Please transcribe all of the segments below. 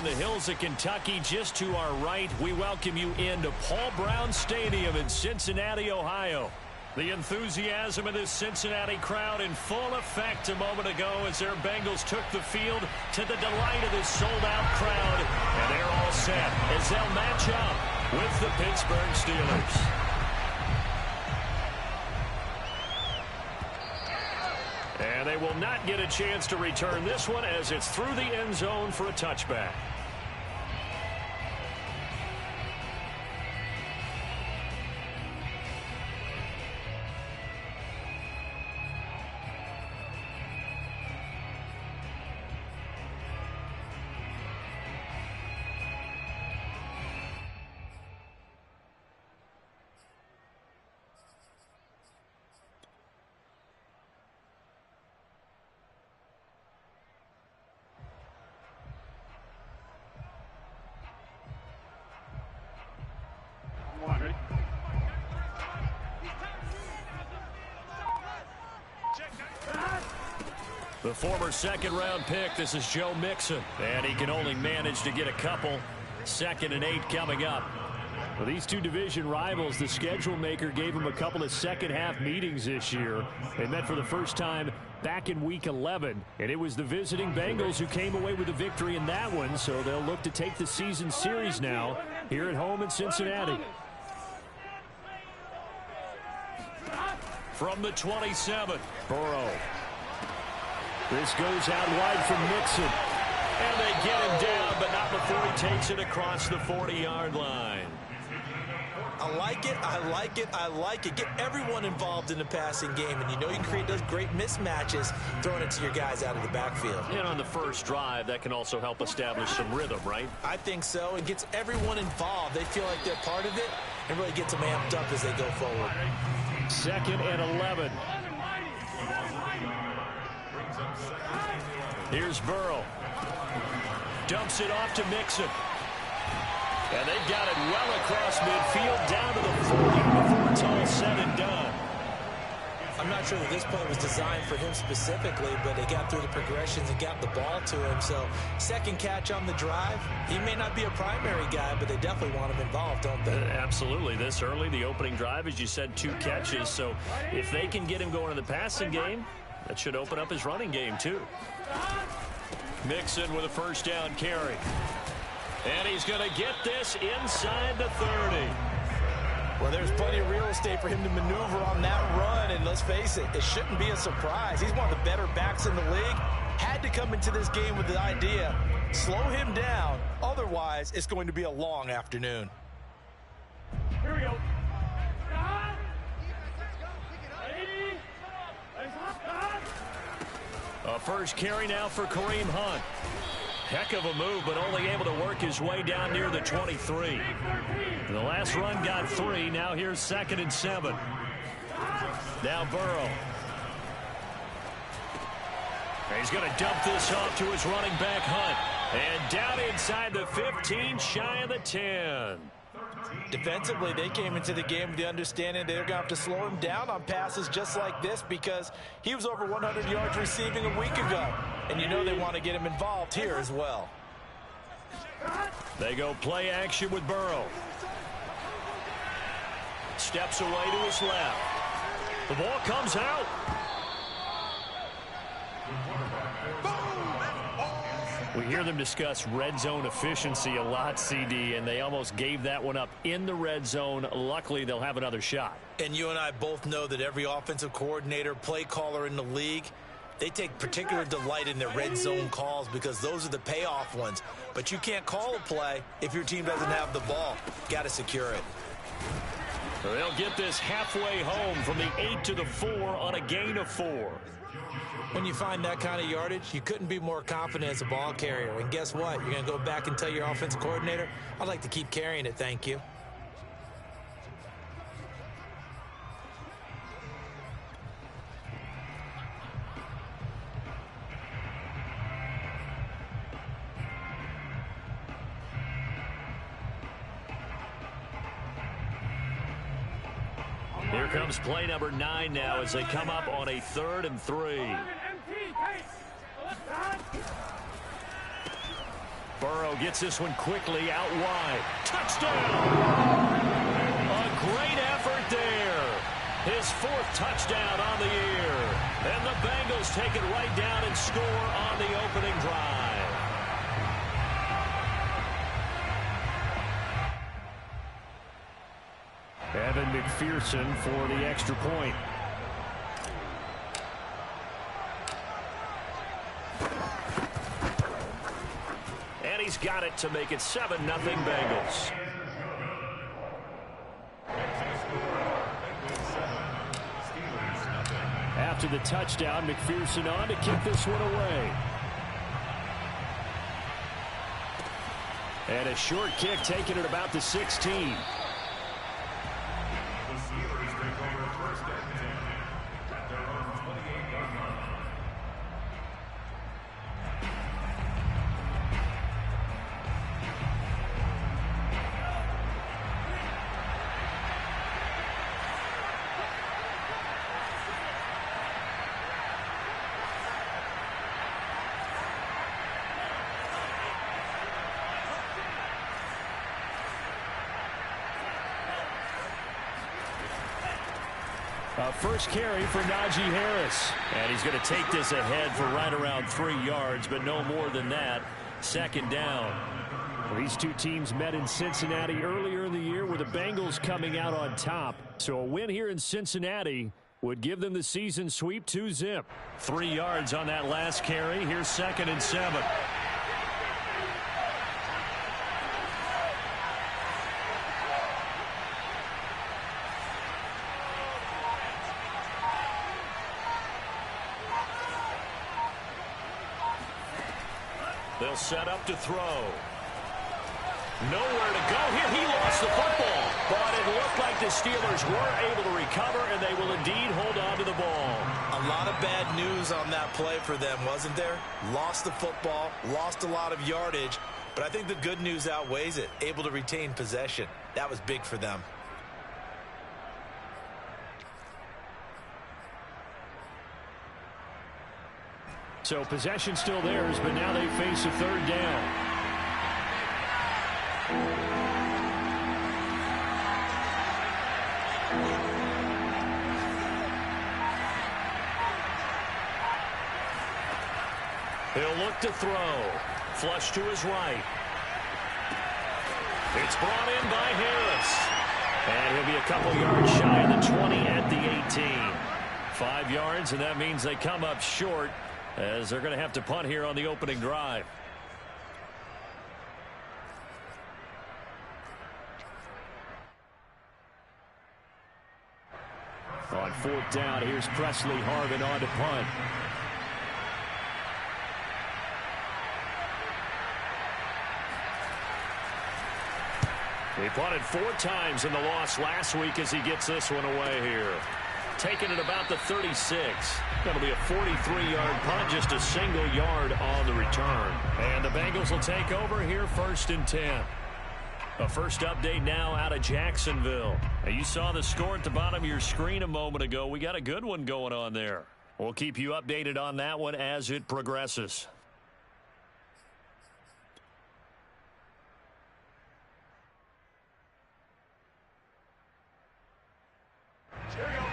in the hills of Kentucky, just to our right. We welcome you into Paul Brown Stadium in Cincinnati, Ohio. The enthusiasm of this Cincinnati crowd in full effect a moment ago as their Bengals took the field to the delight of this sold-out crowd. And they're all set as they'll match up with the Pittsburgh Steelers. And they will not get a chance to return this one as it's through the end zone for a touchback. The former second-round pick, this is Joe Mixon, and he can only manage to get a couple. 2nd and 8 coming up. Well, these two division rivals, the schedule maker gave them a couple of second-half meetings this year. They met for the first time back in Week 11, and it was the visiting Bengals who came away with the victory in that one, so they'll look to take the season series now here at home in Cincinnati. From the 27, Burrow. This goes out wide from Mixon. And they get him down, but not before he takes it across the 40-yard line. I like it, I like it, I like it. Get everyone involved in the passing game, and you know you can create those great mismatches throwing it to your guys out of the backfield. And on the first drive, that can also help establish some rhythm, right? I think so. It gets everyone involved. They feel like they're part of it and really gets them amped up as they go forward. 2nd and 11. Here's Burrow. Dumps it off to Mixon. And they got it well across midfield down to the 40 before it's all said and done. I'm not sure that this play was designed for him specifically, but they got through the progressions and got the ball to him. So, second catch on the drive. He may not be a primary guy, but they definitely want him involved, don't they? Absolutely. This early, the opening drive, as you said, 2 catches. So, if they can get him going in the passing game, that should open up his running game, too. Mixon with a first down carry. And he's going to get this inside the 30. Well, there's plenty of real estate for him to maneuver on that run. And let's face it, it shouldn't be a surprise. He's one of the better backs in the league. Had to come into this game with the idea, slow him down. Otherwise, it's going to be a long afternoon. Here we go. A first carry now for Kareem Hunt. Heck of a move, but only able to work his way down near the 23. The last run got 3. Now here's 2nd and 7. Now Burrow. He's going to dump this off to his running back Hunt. And down inside the 15, shy of the 10. Defensively, they came into the game with the understanding they're going to have to slow him down on passes just like this because he was over 100 yards receiving a week ago. And you know they want to get him involved here as well. They go play action with Burrow. Steps away to his left. The ball comes out. We hear them discuss red zone efficiency a lot, CD, and they almost gave that one up in the red zone. Luckily, they'll have another shot. And you and I both know that every offensive coordinator, play caller in the league, they take particular delight in their red zone calls because those are the payoff ones. But you can't call a play if your team doesn't have the ball. Got to secure it. They'll get this halfway home from the 8 to the 4 on a gain of 4. When you find that kind of yardage, you couldn't be more confident as a ball carrier. And guess what? You're going to go back and tell your offensive coordinator, I'd like to keep carrying it, thank you. Here comes play number 9 now as they come up on a 3rd and 3. Burrow gets this one quickly out wide. Touchdown! A great effort there. His 4th touchdown on the year. And the Bengals take it right down and score on the opening drive. Evan McPherson for the extra point. And he's got it to make it 7-0 Bengals. After the touchdown, McPherson on to kick this one away. And a short kick taken at about the 16. First carry for Najee Harris. And he's going to take this ahead for right around 3 yards, but no more than that. 2nd down. Well, these two teams met in Cincinnati earlier in the year with the Bengals coming out on top. So a win here in Cincinnati would give them the season sweep 2-zip. 3 yards on that last carry. Here's 2nd and 7. They'll set up to throw. Nowhere to go here. He lost the football. But it looked like the Steelers were able to recover, and they will indeed hold on to the ball. A lot of bad news on that play for them, wasn't there? Lost the football, lost a lot of yardage, but I think the good news outweighs it. Able to retain possession. That was big for them. So possession still theirs, but now they face a 3rd down. He'll look to throw. Flush to his right. It's brought in by Harris. And he'll be a couple yards shy of the 20 at the 18. 5 yards, and that means they come up short, as they're going to have to punt here on the opening drive. On 4th down, here's Presley Harvin on to punt. He punted 4 times in the loss last week as he gets this one away here. Taking it about the 36. That'll be a 43-yard punt, just a single yard on the return. And the Bengals will take over here 1st and 10. A first update now out of Jacksonville. You saw the score at the bottom of your screen a moment ago. We got a good one going on there. We'll keep you updated on that one as it progresses.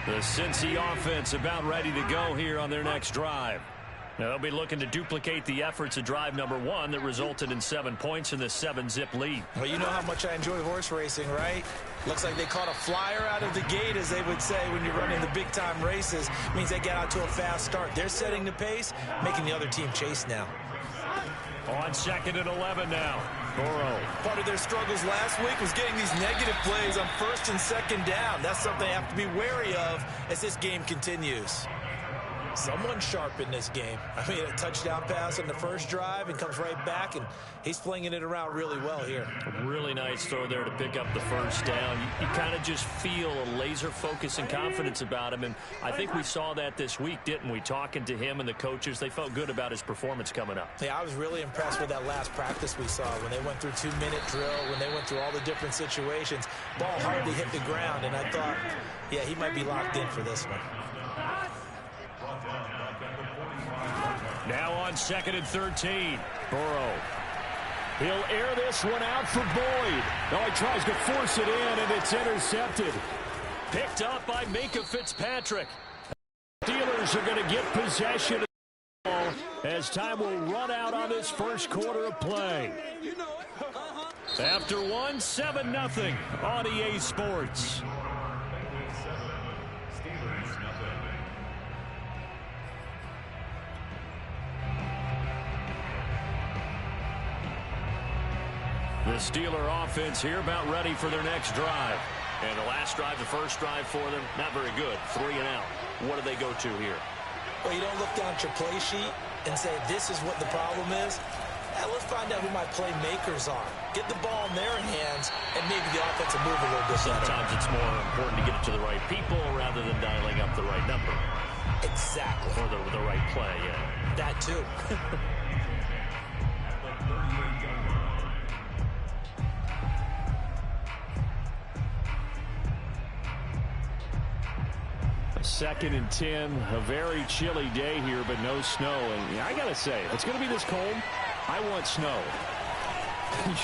The Cincy offense about ready to go here on their next drive. Now they'll be looking to duplicate the efforts of drive number 1 that resulted in 7 points in the 7-zip lead. Well, you know how much I enjoy horse racing, right? Looks like they caught a flyer out of the gate, as they would say when you're running the big-time races. It means they get out to a fast start. They're setting the pace, making the other team chase now. On 2nd and 11 now. Burrow. Part of their struggles last week was getting these negative plays on 1st and 2nd down. That's something they have to be wary of as this game continues. Someone sharp in this game. I mean, a touchdown pass on the first drive and comes right back, and he's flinging it around really well here. A really nice throw there to pick up the first down. You kind of just feel a laser focus and confidence about him, and I think we saw that this week, didn't we? Talking to him and the coaches, they felt good about his performance coming up. Yeah, I was really impressed with that last practice we saw when they went through 2-minute drill, when they went through all the different situations. Ball hardly hit the ground, and I thought, yeah, he might be locked in for this one. Now on 2nd and 13. Burrow. He'll air this one out for Boyd. Oh, he tries to force it in, and it's intercepted. Picked up by Minka Fitzpatrick. Steelers are going to get possession of the ball as time will run out on this first quarter of play. After one, 7-0 on EA Sports. The Steeler offense here about ready for their next drive. And the last drive, the first drive for them, not very good. 3 and out. What do they go to here? Well, you don't look down at your play sheet and say, this is what the problem is. Now, let's find out who my playmakers are. Get the ball in their hands, and maybe the offense will move a little bit better. Sometimes it's more important to get it to the right people rather than dialing up the right number. Exactly. Or the right play, yeah. That, too. Second and 10, a very chilly day here, but no snow. And I got to say, if it's going to be this cold, I want snow.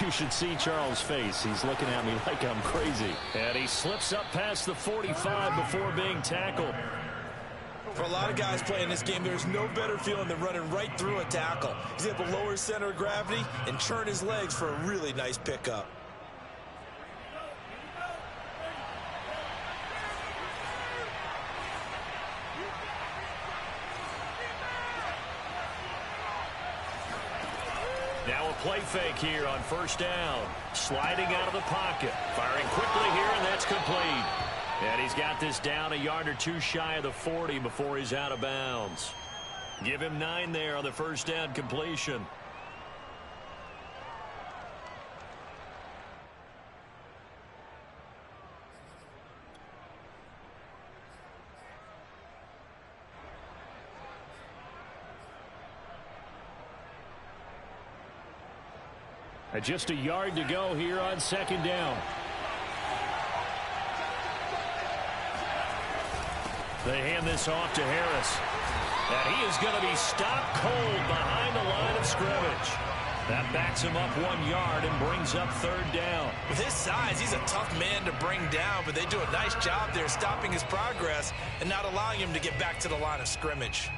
You should see Charles' face. He's looking at me like I'm crazy. And he slips up past the 45 before being tackled. For a lot of guys playing this game, there's no better feeling than running right through a tackle. He's able to lower his center of gravity and turn his legs for a really nice pickup. Now a play fake here on first down. Sliding out of the pocket. Firing quickly here, and that's complete. And he's got this down a yard or two shy of the 40 before he's out of bounds. Give him 9 there on the first down completion. Just a yard to go here on second down. They hand this off to Harris. And he is going to be stopped cold behind the line of scrimmage. That backs him up 1 yard and brings up third down. With his size, he's a tough man to bring down, but they do a nice job there stopping his progress and not allowing him to get back to the line of scrimmage.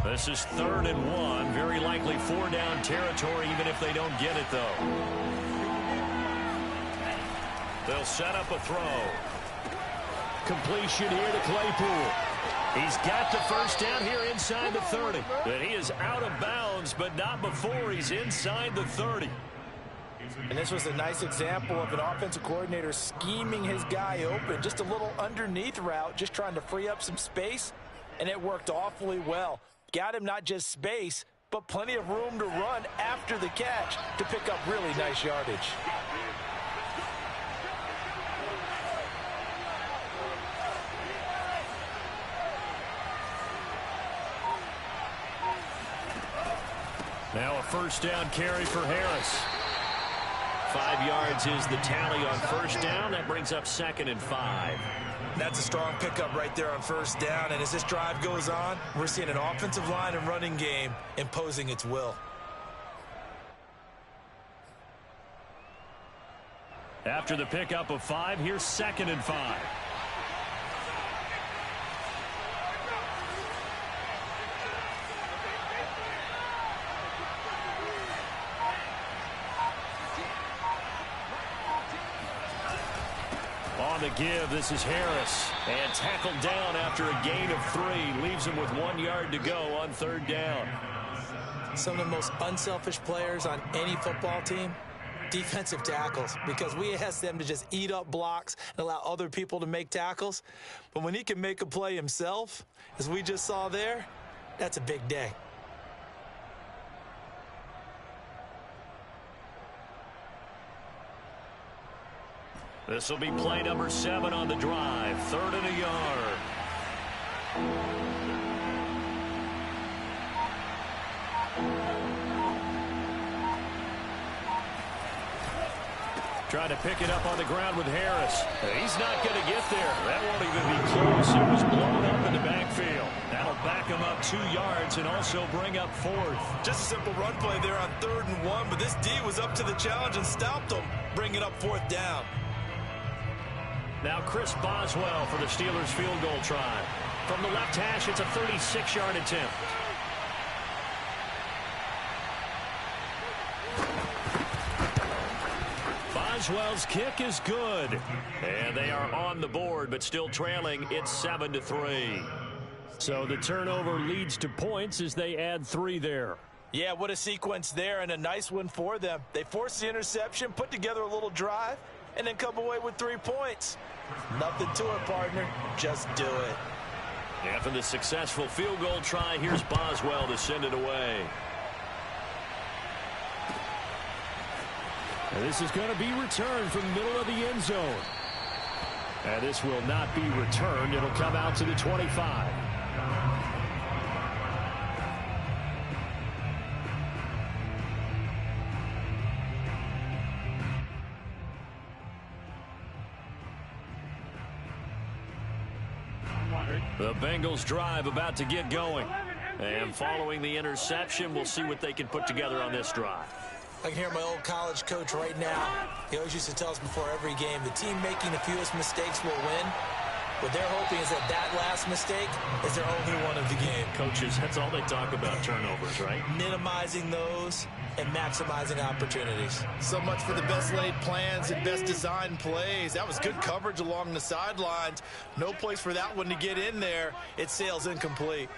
This is 3rd and 1. Very likely 4 down territory, even if they don't get it, though. They'll set up a throw. Completion here to Claypool. He's got the first down here inside the 30. But he is out of bounds, but not before he's inside the 30. And this was a nice example of an offensive coordinator scheming his guy open. Just a little underneath route, just trying to free up some space, and it worked awfully well. Got him not just space, but plenty of room to run after the catch to pick up really nice yardage. Now a first down carry for Harris. 5 yards is the tally on first down. That brings up 2nd and 5. That's a strong pickup right there on first down. And as this drive goes on, we're seeing an offensive line and running game imposing its will. After the pickup of 5, here's 2nd and 5. On the give, this is Harris. And tackled down after a gain of 3. Leaves him with 1 yard to go on third down. Some of the most unselfish players on any football team, defensive tackles, because we ask them to just eat up blocks and allow other people to make tackles. But when he can make a play himself, as we just saw there, that's a big day. This will be play number 7 on the drive. 3rd and a yard. Trying to pick it up on the ground with Harris. He's not going to get there. That won't even be close. It was blown up in the backfield. That'll back him up 2 yards and also bring up 4th. Just a simple run play there on 3rd and 1, but this D was up to the challenge and stopped them, bringing up 4th down. Now Chris Boswell for the Steelers field goal try. From the left hash, it's a 36-yard attempt. Boswell's kick is good. And they are on the board, but still trailing. It's 7-3. So the turnover leads to points as they add 3 there. Yeah, what a sequence there, and a nice one for them. They forced the interception, put together a little drive, and then come away with 3 points. Nothing to it, partner. Just do it. After the successful field goal try, here's Boswell to send it away. And this is going to be returned from the middle of the end zone. And this will not be returned. It'll come out to the 25. The Bengals drive about to get going. And following the interception, we'll see what they can put together on this drive. I can hear my old college coach right now. He always used to tell us before every game, the team making the fewest mistakes will win. What they're hoping is that last mistake is their only one of the game. Coaches, that's all they talk about, turnovers, right? Minimizing those and maximizing opportunities. So much for the best laid plans and best designed plays. That was good coverage along the sidelines. No place for that one to get in there. It sails incomplete.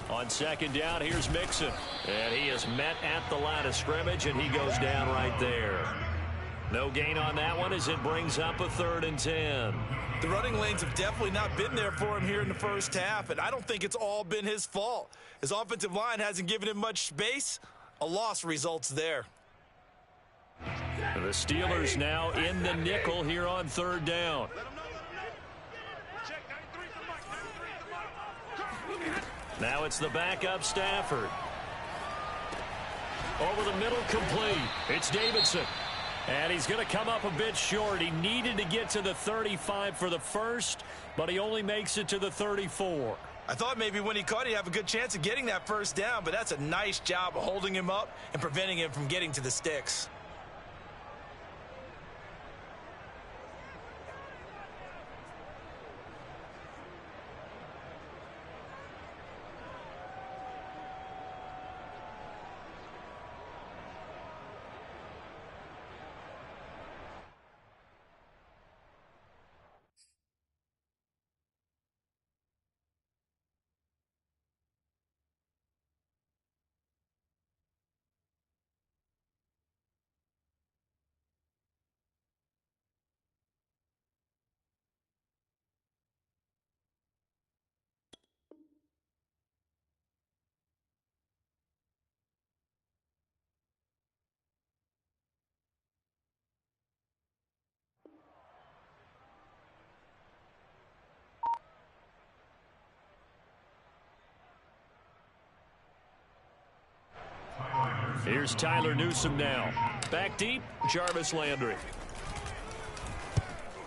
On 2nd down, here's Mixon. And he is met at the line of scrimmage, and he goes down right there. No gain on that one as it brings up a 3rd and 10. The running lanes have definitely not been there for him here in the first half, and I don't think it's all been his fault. His offensive line hasn't given him much space. A loss results there. The Steelers now in the nickel here on 3rd down. Now it's the backup Stafford. Over the middle, complete. It's Davidson. And he's going to come up a bit short. He needed to get to the 35 for the first, but he only makes it to the 34. I thought maybe when he caught it, he'd have a good chance of getting that first down, but that's a nice job of holding him up and preventing him from getting to the sticks. Here's Tyler Newsome now. Back deep, Jarvis Landry.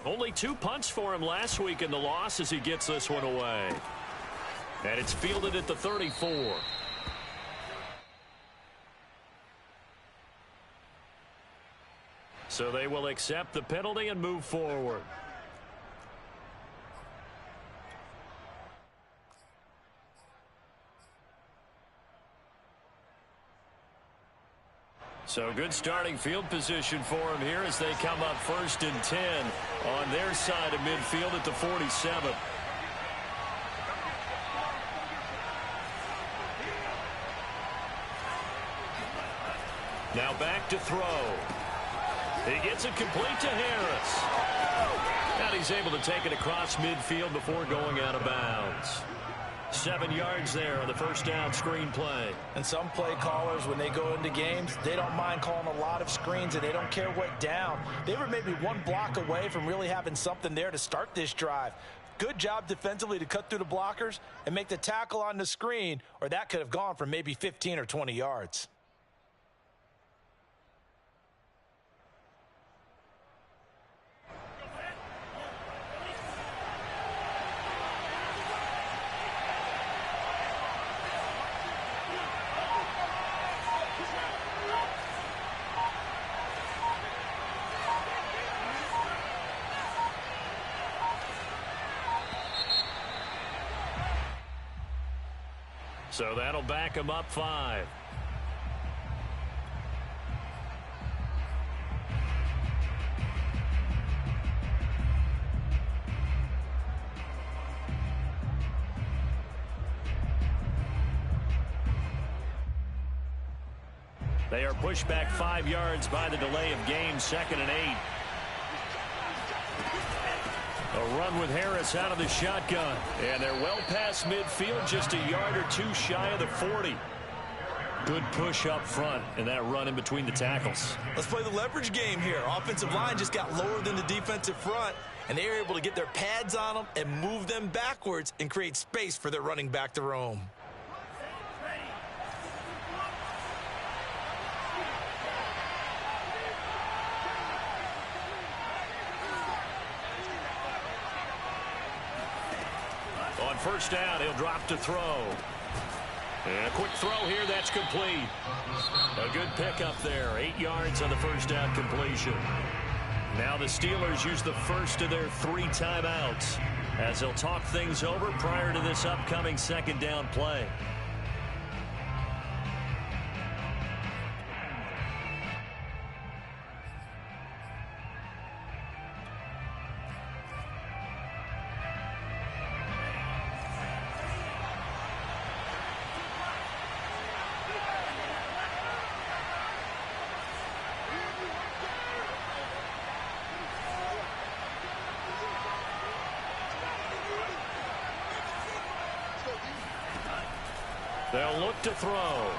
Only 2 punts for him last week in the loss as he gets this one away. And it's fielded at the 34. So they will accept the penalty and move forward. So good starting field position for him here as they come up 1st and 10 on their side of midfield at the 47. Now back to throw. He gets it complete to Harris. And he's able to take it across midfield before going out of bounds. 7 yards there on the first down screen play. And some play callers, when they go into games, they don't mind calling a lot of screens, and they don't care what down. They were maybe one block away from really having something there to start this drive. Good job defensively to cut through the blockers and make the tackle on the screen, or that could have gone for maybe 15 or 20 yards. So that'll back him up 5. They are pushed back 5 yards by the delay of game, 2nd and 8. A run with Harris out of the shotgun. And they're well past midfield, just a yard or two shy of the 40. Good push up front and that run in between the tackles. Let's play the leverage game here. Offensive line just got lower than the defensive front, and they were able to get their pads on them and move them backwards and create space for their running back to roam. On first down, he'll drop to throw. And a quick throw here, that's complete. A good pickup there, 8 yards on the first down completion. Now the Steelers use the first of their 3 timeouts as they'll talk things over prior to this upcoming 2nd down play. They'll look to throw.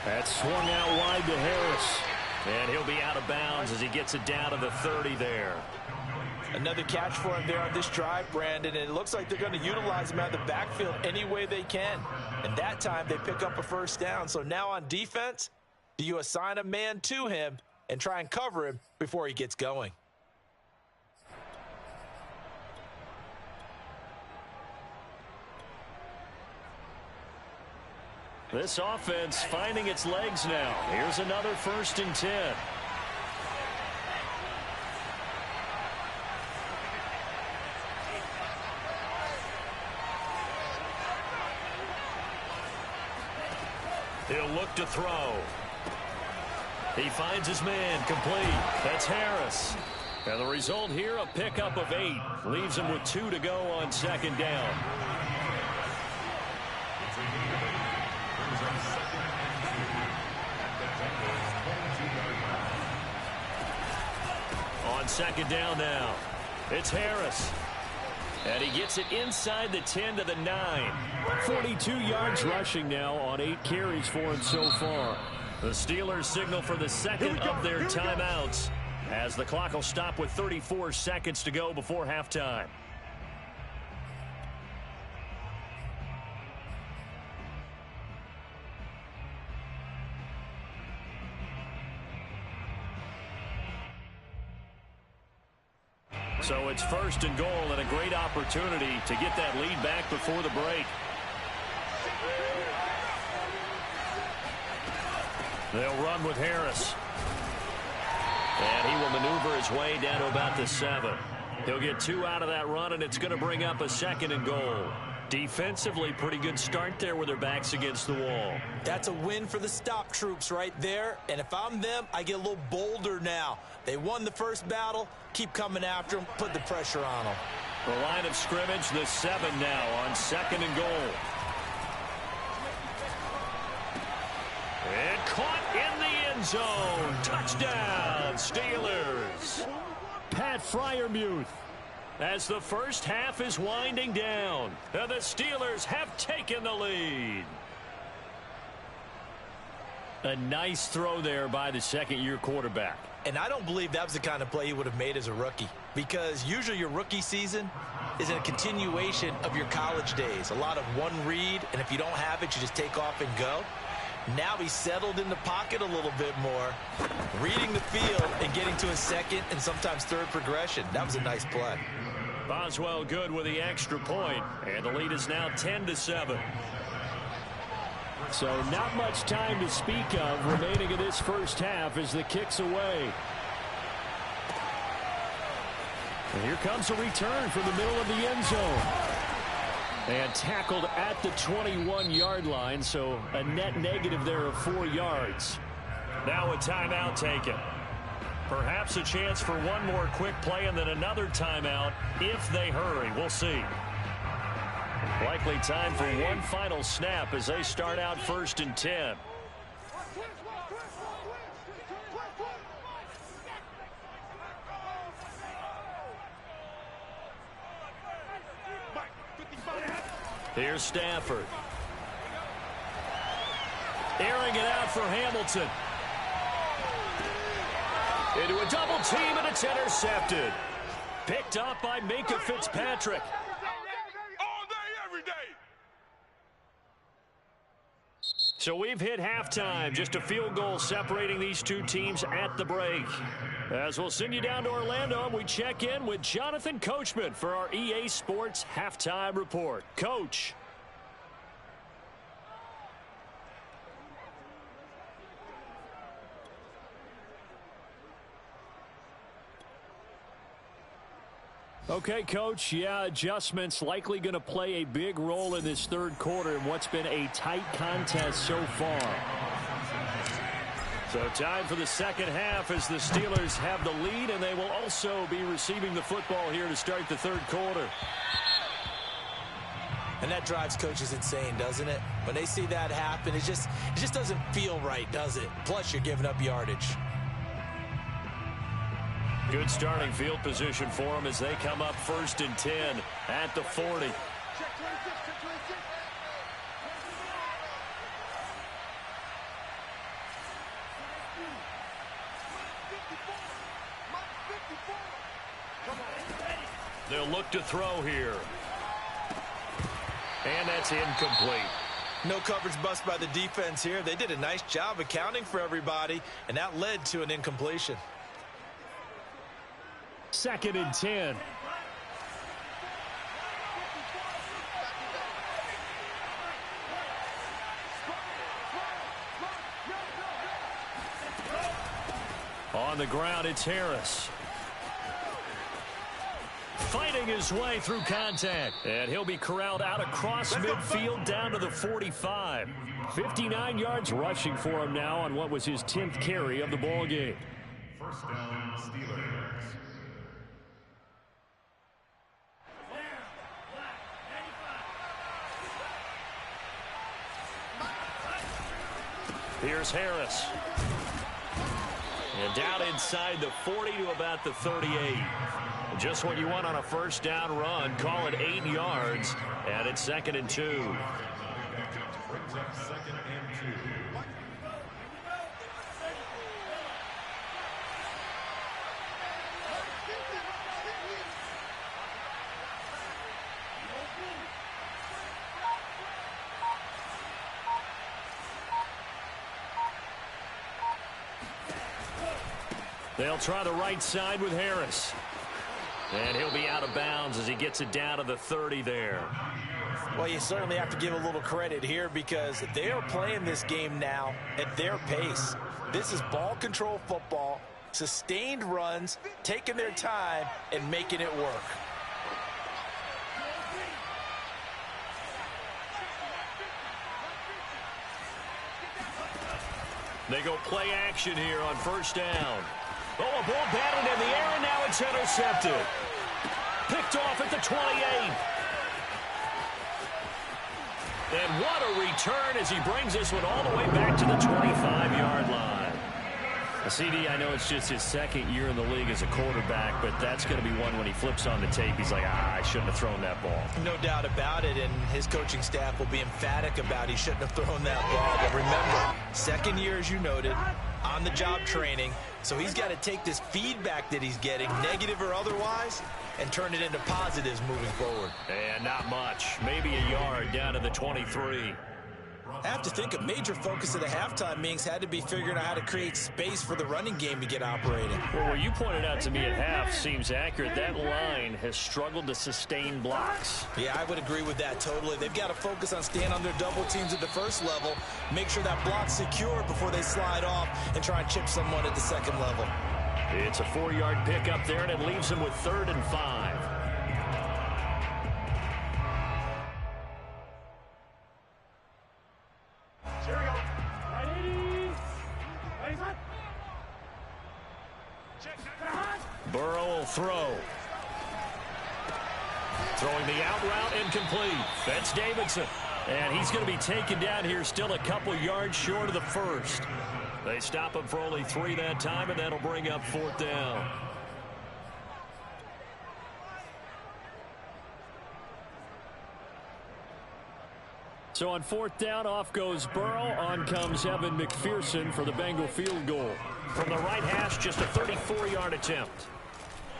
That's swung out wide to Harris. And he'll be out of bounds as he gets it down to the 30 there. Another catch for him there on this drive, Brandon, and it looks like they're going to utilize him out of the backfield any way they can. And that time they pick up a first down. So now on defense, do you assign a man to him and try and cover him before he gets going? This offense finding its legs now. Here's another 1st and 10. He'll look to throw. He finds his man, complete. That's Harris. And the result here, a pickup of 8. Leaves him with 2 to go on 2nd down. On 2nd down now, it's Harris. And he gets it inside the 10 to the 9. 42 yards rushing now on 8 carries for him so far. The Steelers signal for the 2nd of their timeouts as the clock will stop with 34 seconds to go before halftime. So it's 1st and goal and a great opportunity to get that lead back before the break. They'll run with Harris. And he will maneuver his way down to about the 7. He'll get 2 out of that run, and it's going to bring up a 2nd and goal. Defensively, pretty good start there with their backs against the wall. That's a win for the stop troops right there. And if I'm them, I get a little bolder now. They won the first battle. Keep coming after them. Put the pressure on them. The line of scrimmage, the 7 now on 2nd and goal. And caught in the end zone. Touchdown, Steelers. Pat Freiermuth. as the first half is winding down. And the Steelers have taken the lead. A nice throw there by the second-year quarterback. And I don't believe that was the kind of play he would have made as a rookie, because usually your rookie season is a continuation of your college days. A lot of one read, and if you don't have it, you just take off and go. Now he's settled in the pocket a little bit more, reading the field and getting to his second and sometimes third progression. That was a nice play. Boswell good with the extra point, and the lead is now 10-7. So not much time to speak of remaining in this first half as the kick's away. And here comes a return from the middle of the end zone. And tackled at the 21-yard line, so a net negative there of 4 yards. Now a timeout taken. Perhaps a chance for one more quick play and then another timeout if they hurry. We'll see. Likely time for one final snap as they start out 1st and 10. Here's Stafford. Airing it out for Hamilton. Into a double team, and it's intercepted. Picked up by Minkah Fitzpatrick. So we've hit halftime. Just a field goal separating these two teams at the break. As we'll send you down to Orlando, and we check in with Jonathan Coachman for our EA Sports Halftime Report. Coach. Okay, Coach, yeah, adjustments likely going to play a big role in this third quarter in what's been a tight contest so far. So time for the second half as the Steelers have the lead, and they will also be receiving the football here to start the third quarter. And that drives coaches insane, doesn't it? When they see that happen, it just doesn't feel right, does it? Plus, you're giving up yardage. Good starting field position for them as they come up 1st and 10 at the 40. They'll look to throw here. And that's incomplete. No coverage bust by the defense here. They did a nice job accounting for everybody, and that led to an incompletion. 2nd and 10. On the ground, it's Harris. Fighting his way through contact. And he'll be corralled out across midfield down to the 45. 59 yards rushing for him now on what was his 10th carry of the ball game. First down, Steelers. Here's Harris. And down inside the 40 to about the 38. Just what you want on a first down run. Call it 8 yards. And it's 2nd and 2. Brings up 2nd and 2. They'll try the right side with Harris. And he'll be out of bounds as he gets it down to the 30 there. Well, you certainly have to give a little credit here because they are playing this game now at their pace. This is ball control football, sustained runs, taking their time, and making it work. They go play action here on first down. Oh, a ball batted in the air, and now it's intercepted. Picked off at the 28. And what a return as he brings this one all the way back to the 25-yard line. CD, I know it's just his second year in the league as a quarterback, but that's going to be one when he flips on the tape, he's like, I shouldn't have thrown that ball. No doubt about it, and his coaching staff will be emphatic about he shouldn't have thrown that ball. But remember, second year, as you noted, on-the-job training, so he's got to take this feedback that he's getting, negative or otherwise, and turn it into positives moving forward. And not much. Maybe a yard down to the 23. I have to think a major focus of the halftime meetings had to be figuring out how to create space for the running game to get operating. Well, what you pointed out to me at half seems accurate. That line has struggled to sustain blocks. Yeah, I would agree with that totally. They've got to focus on staying on their double teams at the first level, make sure that block's secure before they slide off and try and chip someone at the second level. It's a 4-yard pickup there, and it leaves them with 3rd and 5. Here we go. Ready. Ready, set. Check. Burrow will throw. Throwing the out route, incomplete. That's Davidson. And he's going to be taken down here, still a couple yards short of the first. They stop him for only 3 that time, and that'll bring up 4th down. So on 4th down, off goes Burrow. On comes Evan McPherson for the Bengal field goal. From the right hash, just a 34-yard attempt.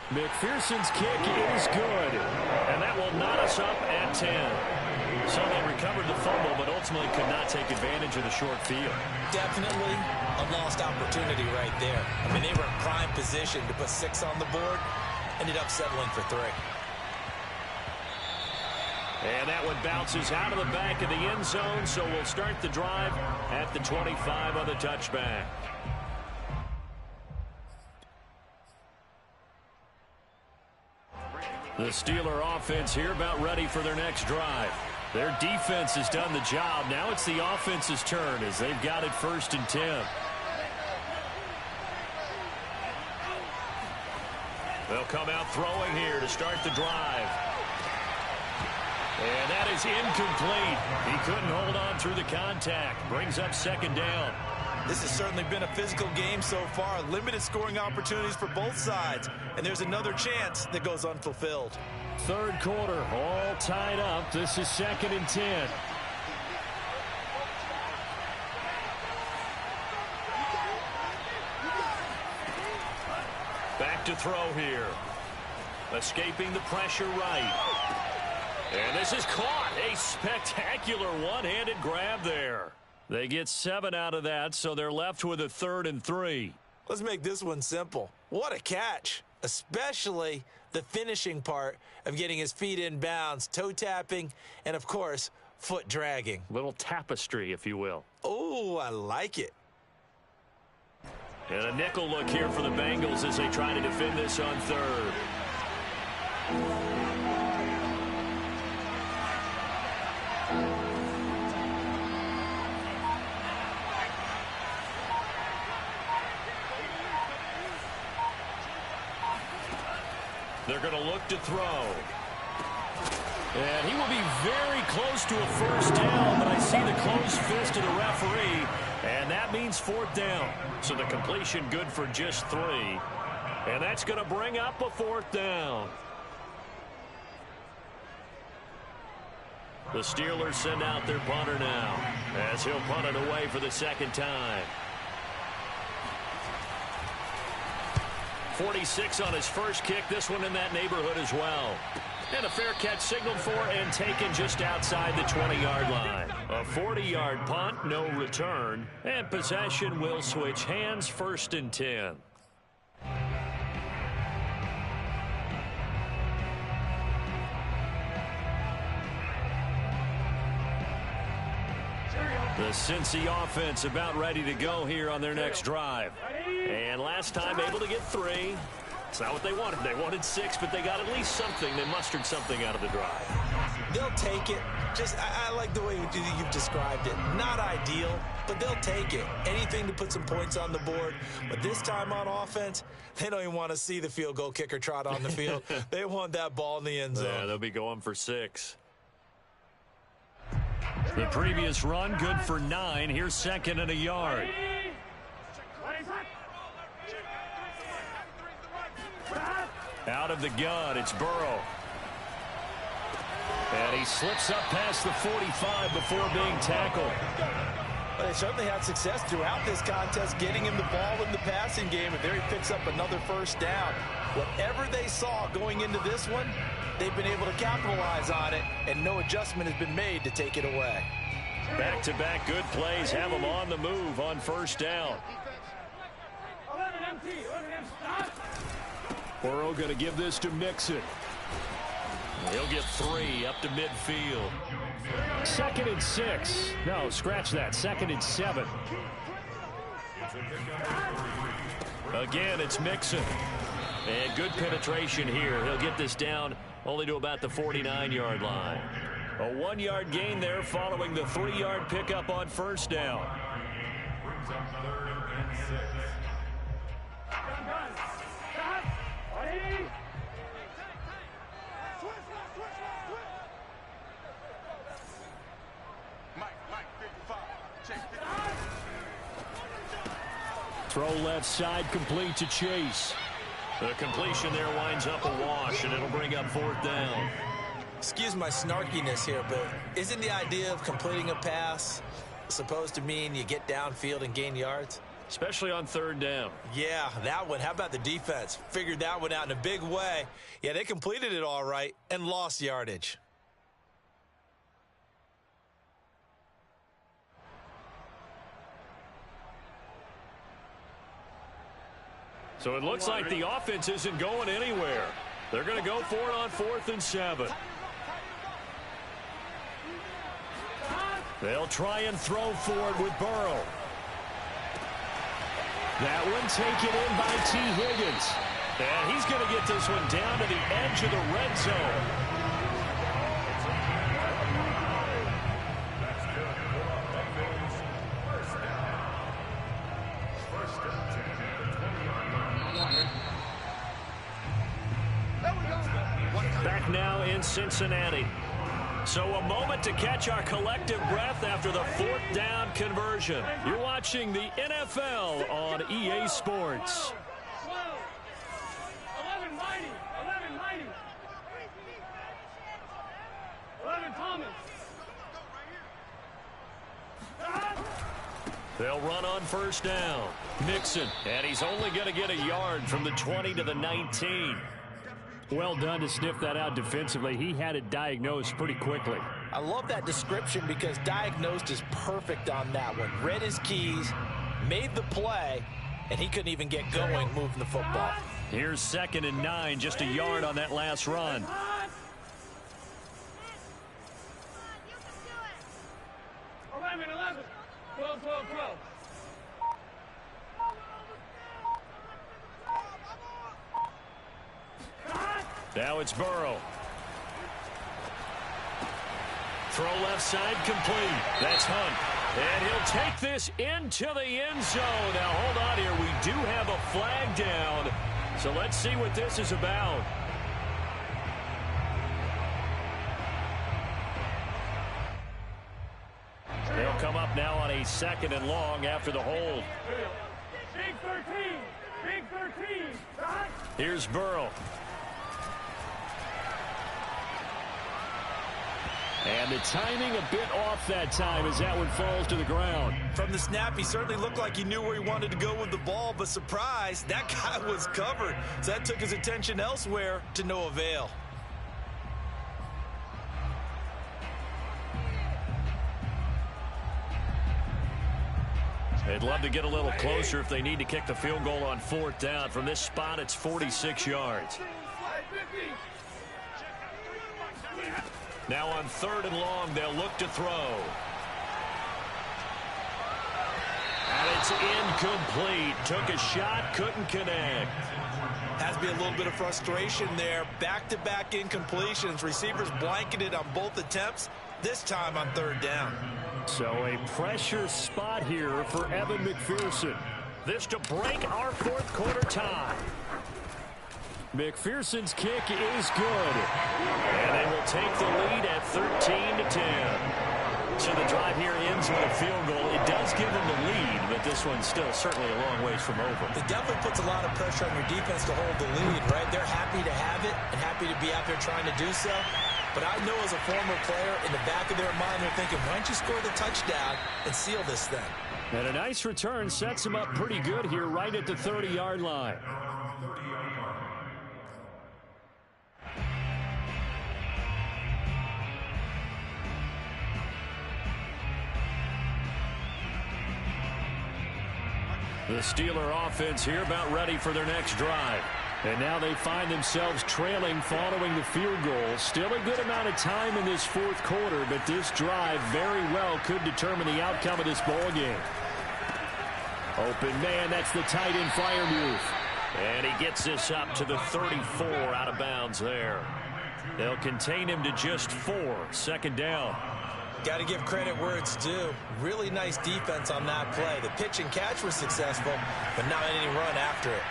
McPherson's kick is good. And that will knot us up at 10. So they recovered the fumble, but ultimately could not take advantage of the short field. Definitely a lost opportunity right there. I mean, they were in prime position to put 6 on the board, ended up settling for 3. And that one bounces out of the back of the end zone, so we'll start the drive at the 25 on the touchback. The Steeler offense here about ready for their next drive. Their defense has done the job. Now it's the offense's turn as they've got it 1st and 10. They'll come out throwing here to start the drive. And that is incomplete. He couldn't hold on through the contact. Brings up 2nd down. This has certainly been a physical game so far. Limited scoring opportunities for both sides. And there's another chance that goes unfulfilled. 3rd quarter, all tied up. This is 2nd and 10. Back to throw here. Escaping the pressure right. And this is caught. A spectacular one-handed grab there. They get 7 out of that, so they're left with a 3rd and 3. Let's make this one simple. What a catch, especially the finishing part of getting his feet in bounds, toe tapping, and, of course, foot dragging. Little tapestry, if you will. Oh, I like it. And a nickel look here for the Bengals as they try to defend this on 3rd. They're going to look to throw. And he will be very close to a 1st down, but I see the closed fist of the referee, and that means 4th down. So the completion good for just 3. And that's going to bring up a 4th down. The Steelers send out their punter now as he'll punt it away for the 2nd time. 46 on his first kick. This one in that neighborhood as well. And a fair catch signaled for and taken just outside the 20-yard line. A 40-yard punt, no return. And possession will switch hands, 1st and 10. The Cincy offense about ready to go here on their next drive. And last time able to get 3. It's not what they wanted. They wanted 6, but they got at least something. They mustered something out of the drive. They'll take it. I like the way you've described it. Not ideal, but they'll take it. Anything to put some points on the board. But this time on offense, they don't even want to see the field goal kicker trot on the field. They want that ball in the end zone. Yeah, they'll be going for 6. The previous run good for 9. Here's 2nd and a yard. Out of the gun, it's Burrow. And he slips up past the 45 before being tackled. Well, they certainly had success throughout this contest getting him the ball in the passing game, and there he picks up another first down. Whatever they saw going into this one, they've been able to capitalize on it, and no adjustment has been made to take it away. Back-to-back good plays have him on the move on first down. Burrow going to give this to Mixon. He'll get 3 up to midfield. 2nd and 6. No, scratch that. 2nd and 7. Again, it's Mixon. And good penetration here. He'll get this down only to about the 49-yard line. A 1-yard gain there following the 3-yard pickup on first down. Brings up 3rd and 6. Throw left side, complete to Chase. The completion there winds up a wash, and it'll bring up 4th down. Excuse my snarkiness here, but isn't the idea of completing a pass supposed to mean you get downfield and gain yards? Especially on 3rd down. Yeah, that one. How about the defense? Figured that one out in a big way. Yeah, they completed it all right and lost yardage. So it looks like the offense isn't going anywhere. They're going to go for it on 4th and 7. They'll try and throw for it with Burrow. That one taken in by T. Higgins. And he's going to get this one down to the edge of the red zone. Back now in Cincinnati. So a moment to catch our collective breath after the 4th down conversion. You're watching the NFL on EA Sports. 11 Thomas. They'll run on first down. Mixon, and he's only going to get a yard from the 20 to the 19. Well done to sniff that out defensively. He had it diagnosed pretty quickly. I love that description because diagnosed is perfect on that one. Read his keys, made the play, and he couldn't even get going moving the football. Here's 2nd and 9, just a yard on that last run. 11. 12. Now it's Burrow. Throw left side complete. That's Hunt. And he'll take this into the end zone. Now hold on here. We do have a flag down. So let's see what this is about. They'll come up now on a 2nd and long after the hold. Big 13. Here's Burrow. And the timing a bit off that time as that one falls to the ground. From the snap, he certainly looked like he knew where he wanted to go with the ball, but surprise, that guy was covered. So that took his attention elsewhere to no avail. They'd love to get a little closer if they need to kick the field goal on 4th down. From this spot, it's 46 yards. Now on 3rd and long, they'll look to throw. And it's incomplete. Took a shot, couldn't connect. Has to be a little bit of frustration there. Back-to-back incompletions. Receivers blanketed on both attempts, this time on 3rd down. So a pressure spot here for Evan McPherson. This to break our 4th quarter tie. McPherson's kick is good. And they will take the lead at 13-10. So the drive here ends with a field goal. It does give them the lead, but this one's still certainly a long ways from over. It definitely puts a lot of pressure on your defense to hold the lead, right? They're happy to have it and happy to be out there trying to do so. But I know as a former player, in the back of their mind, they're thinking, why don't you score the touchdown and seal this thing? And a nice return sets him up pretty good here right at the 30-yard line. The Steeler offense here about ready for their next drive. And now they find themselves trailing following the field goal. Still a good amount of time in this fourth quarter, but this drive very well could determine the outcome of this ball game. Open man, that's the tight end Freiermuth. And he gets this up to the 34 out of bounds there. They'll contain him to just 4. Second down. Got to give credit where it's due. Really nice defense on that play. The pitch and catch was successful, but not any run after it.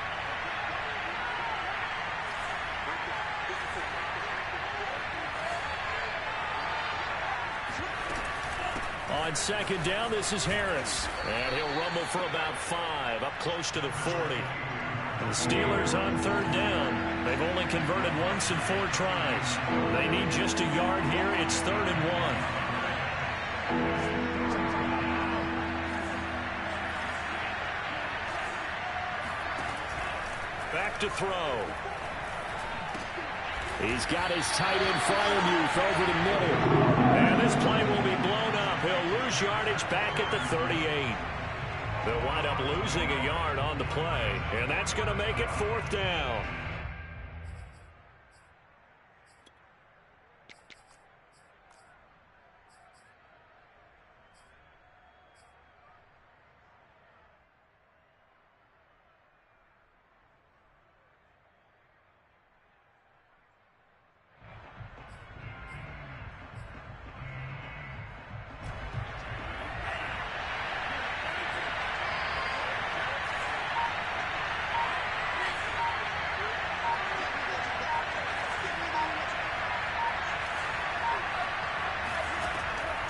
On second down, this is Harris. And he'll rumble for about 5, up close to the 40. The Steelers on third down. They've only converted once in 4 tries. They need just a yard here. It's 3rd and 1. Back to throw. He's got his tight end Freiermuth over the middle. And this play will be blown up. He'll lose yardage back at the 38. They'll wind up losing a yard on the play, and that's going to make it 4th down.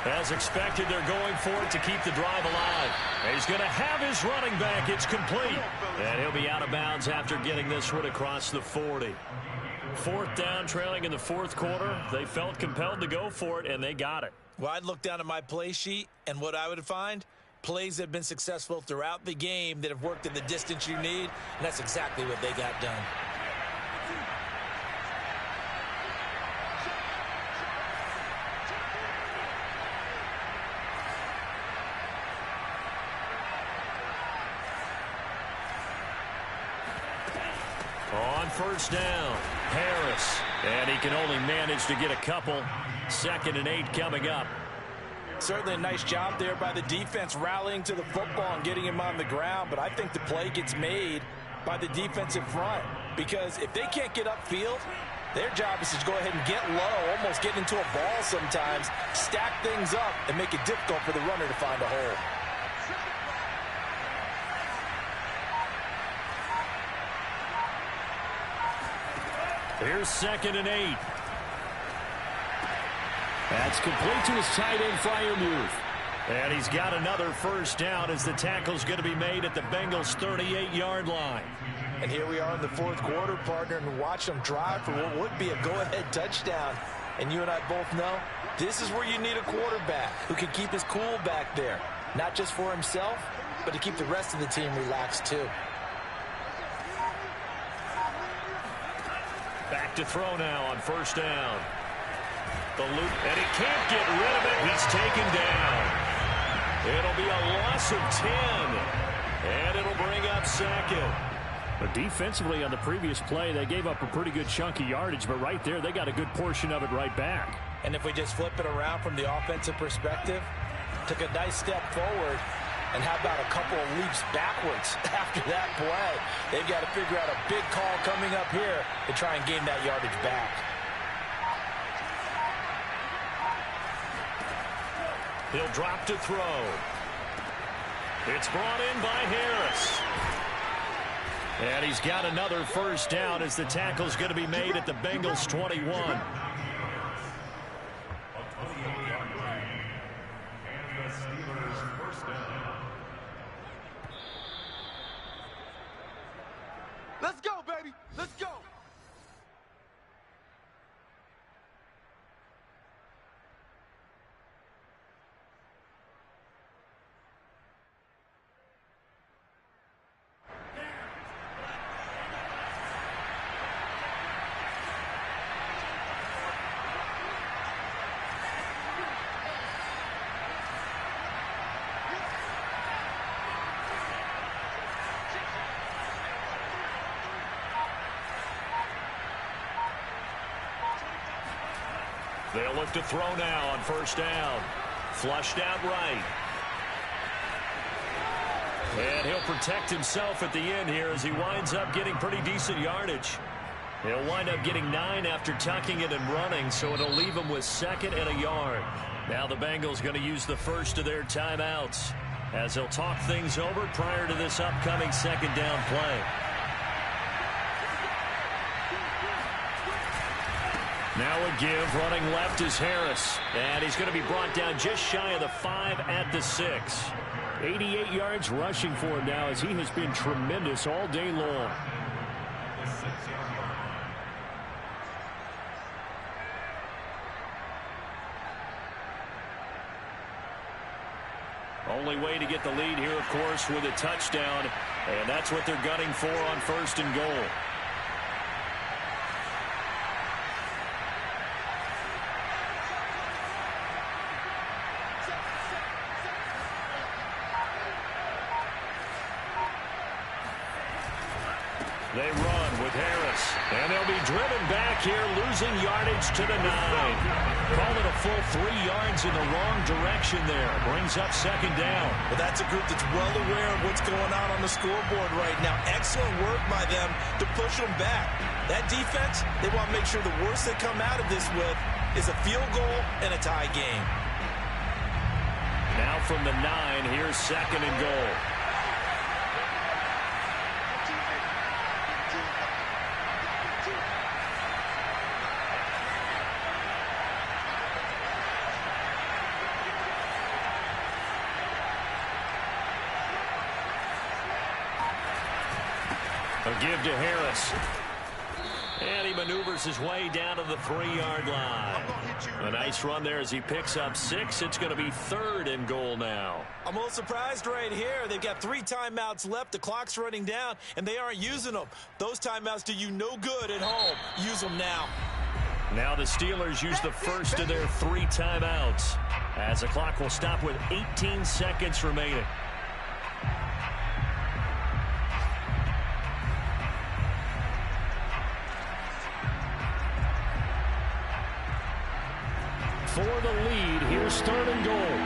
As expected, they're going for it to keep the drive alive. He's going to have his running back. It's complete. And he'll be out of bounds after getting this one across the 40. 4th down, trailing in the 4th quarter. They felt compelled to go for it, and they got it. Well, I'd look down at my play sheet, and what I would find, plays that have been successful throughout the game that have worked in the distance you need, and that's exactly what they got done. On first down, Harris. And he can only manage to get a couple. 2nd and 8 coming up. Certainly a nice job there by the defense rallying to the football and getting him on the ground. But I think the play gets made by the defensive front. Because if they can't get upfield, their job is to go ahead and get low, almost get into a ball sometimes, stack things up, and make it difficult for the runner to find a hole. Here's 2nd and 8. That's complete to his tight end Freiermuth. And he's got another first down as the tackle's going to be made at the Bengals' 38-yard line. And here we are in the 4th quarter, partner, and watch them drive for what would be a go-ahead touchdown. And you and I both know this is where you need a quarterback who can keep his cool back there. Not just for himself, but to keep the rest of the team relaxed too. Back to throw now on first down. The loop, and he can't get rid of it. He's taken down. It'll be a loss of 10. And it'll bring up 2nd. But defensively on the previous play, they gave up a pretty good chunk of yardage, but right there, they got a good portion of it right back. And if we just flip it around from the offensive perspective, took a nice step forward, and how about a couple of leaps backwards after that play? They've got to figure out a big call coming up here to try and gain that yardage back. He'll drop to throw. It's brought in by Harris. And he's got another first down as the tackle's going to be made at the Bengals' 21. Steelers first down. Let's go, baby. Let's go. They'll look to throw now on first down. Flushed out right. And he'll protect himself at the end here as he winds up getting pretty decent yardage. He'll wind up getting 9 after tucking it and running, so it'll leave him with 2nd and a yard. Now the Bengals going to use the first of their timeouts as they'll talk things over prior to this upcoming 2nd down play. Now a give, running left is Harris. And he's going to be brought down just shy of the 5 at the 6. 88 yards rushing for him now as he has been tremendous all day long. Only way to get the lead here, of course, with a touchdown. And that's what they're gunning for on 1st and goal. They run with Harris, and they'll be driven back here, losing yardage to the 9. Call it a full 3 yards in the wrong direction there. Brings up 2nd down. Well, that's a group that's well aware of what's going on the scoreboard right now. Excellent work by them to push them back. That defense, they want to make sure the worst they come out of this with is a field goal and a tie game. Now from the 9, here's 2nd and goal. A give to Harris. And he maneuvers his way down to the 3-yard line. A nice run there as he picks up 6. It's going to be 3rd and goal now. I'm a little surprised right here. They've got 3 timeouts left. The clock's running down, and they aren't using them. Those timeouts do you no good at home. Use them now. Now the Steelers use the first of their 3 timeouts as the clock will stop with 18 seconds remaining. For the lead, here's 3rd and goal.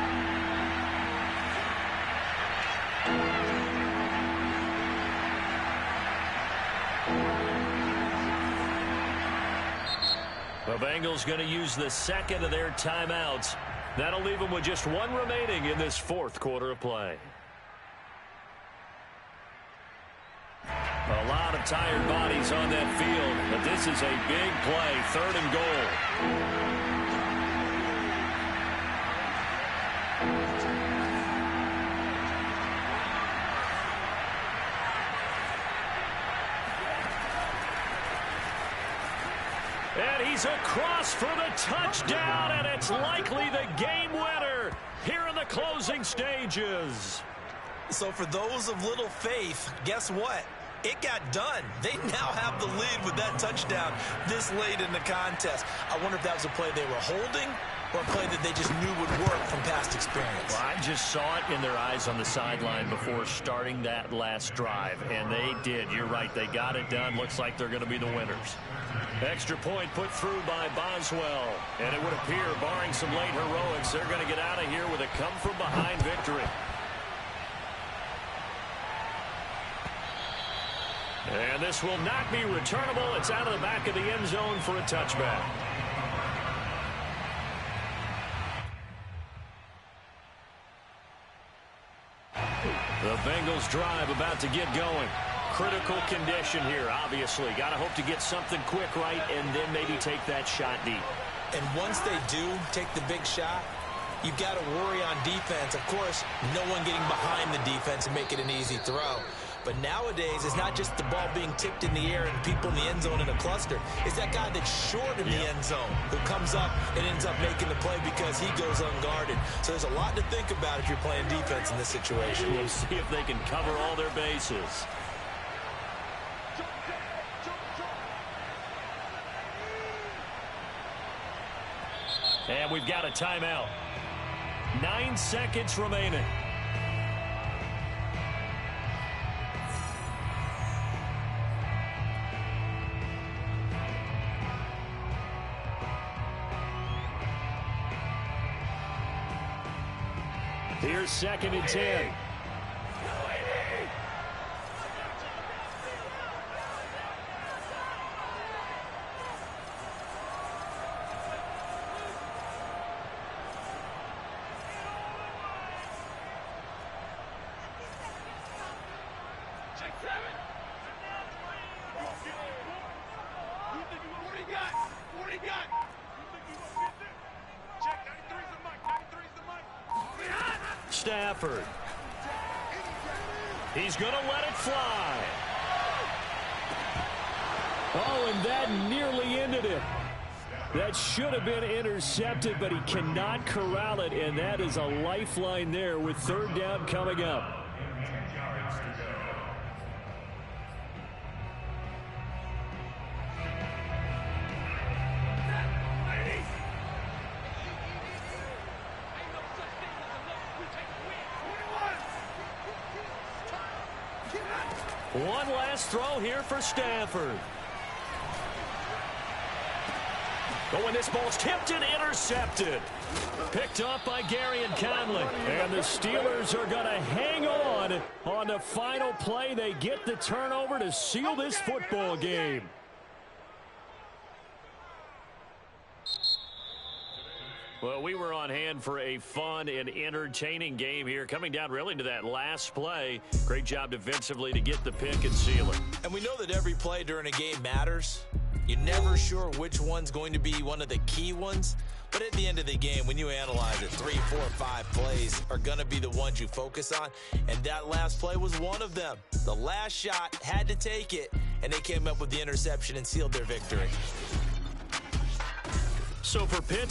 The Bengals going to use the 2nd of their timeouts. That'll leave them with just 1 remaining in this 4th quarter of play. A lot of tired bodies on that field, but this is a big play, 3rd and goal. And he's across for the touchdown, and it's likely the game winner here in the closing stages. So for those of little faith, guess what? It got done. They now have the lead with that touchdown this late in the contest. I wonder if that was a play they were holding or a play that they just knew would work from past experience. Well, I just saw it in their eyes on the sideline before starting that last drive, and they did. You're right. They got it done. Looks like they're going to be the winners. Extra point put through by Boswell. And it would appear, barring some late heroics, they're going to get out of here with a come-from-behind victory. And this will not be returnable. It's out of the back of the end zone for a touchback. The Bengals drive about to get going. Critical condition here, obviously. Got to hope to get something quick right and then maybe take that shot deep. And once they do take the big shot, you've got to worry on defense. Of course, no one getting behind the defense and make it an easy throw. But nowadays, it's not just the ball being tipped in the air and people in the end zone in a cluster. It's that guy that's short in the end zone who comes up and ends up making the play because he goes unguarded. So there's a lot to think about if you're playing defense in this situation. We'll see if they can cover all their bases. And we've got a timeout. 9 seconds remaining. Here's 2nd and 10. Stafford. He's going to let it fly. Oh, and that nearly ended it. That should have been intercepted, but he cannot corral it, and that is a lifeline there with 3rd down coming up. One last throw here for Stafford. Oh, and this ball's tipped and intercepted. Picked up by Gary and Conley. And the Steelers are going to hang on the final play. They get the turnover to seal this football game. Well, we were on hand for a fun and entertaining game here. Coming down really to that last play. Great job defensively to get the pick and seal it. And we know that every play during a game matters. You're never sure which one's going to be one of the key ones. But at the end of the game, when you analyze it, 3, 4, 5 plays are going to be the ones you focus on. And that last play was one of them. The last shot had to take it, and they came up with the interception and sealed their victory. So for Pittsburgh,